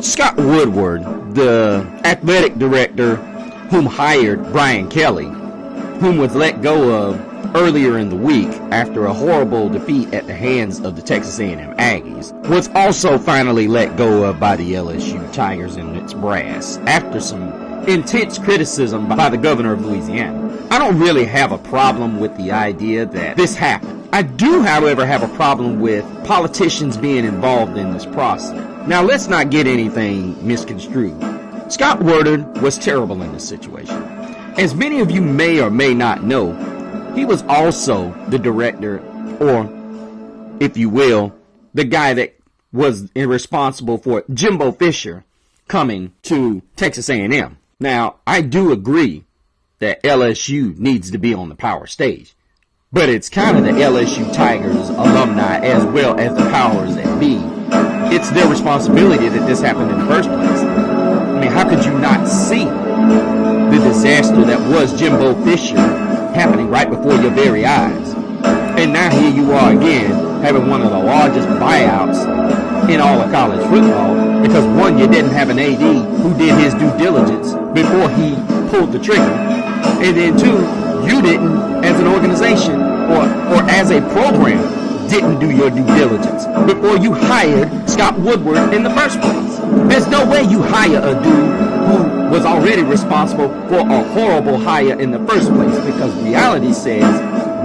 Scott Woodward, the athletic director whom hired Brian Kelly, whom was let go of earlier in the week after a horrible defeat at the hands of the Texas A&M Aggies, was also finally let go of by the LSU Tigers and its brass after some intense criticism by the governor of Louisiana. I don't really have a problem with the idea that this happened. I do, however, have a problem with politicians being involved in this process. Now, let's not get anything misconstrued. Scott Woodward was terrible in this situation. As many of you may or may not know, he was also the director, or, if you will, the guy that was responsible for Jimbo Fisher coming to Texas A&M. Now, I do agree that LSU needs to be on the power stage, but it's kind of the LSU Tigers alumni as well as the powers that be. It's their responsibility that this happened in the first place. I mean, how could you not see the disaster that was Jimbo Fisher happening right before your very eyes? And now here you are again, having one of the largest buyouts in all of college football, because one, you didn't have an AD who did his due diligence before he pulled the trigger, and then two, you didn't, as an organization or as a program, didn't do your due diligence before you hired Scott Woodward in the first place. There's no way you hire a dude who was already responsible for a horrible hire in the first place, because reality says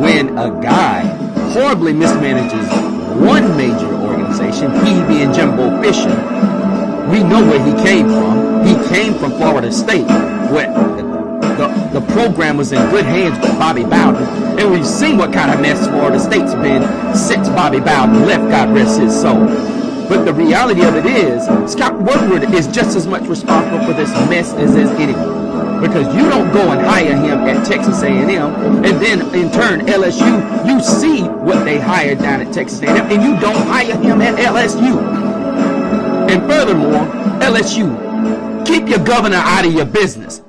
when a guy horribly mismanages one major organization, he being Jimbo Fisher, we know where he came from. He came from Florida State, where the program was in good hands with Bobby Bowden, and we've seen what kind of mess Florida State's been since Bobby Bowden left, God rest his soul. But the reality of it is, Scott Woodward is just as much responsible for this mess as anyone, because you don't go and hire him at Texas A&M, and then in turn LSU, you see what they hired down at Texas A&M, and you don't hire him at LSU. And furthermore, LSU, keep your governor out of your business.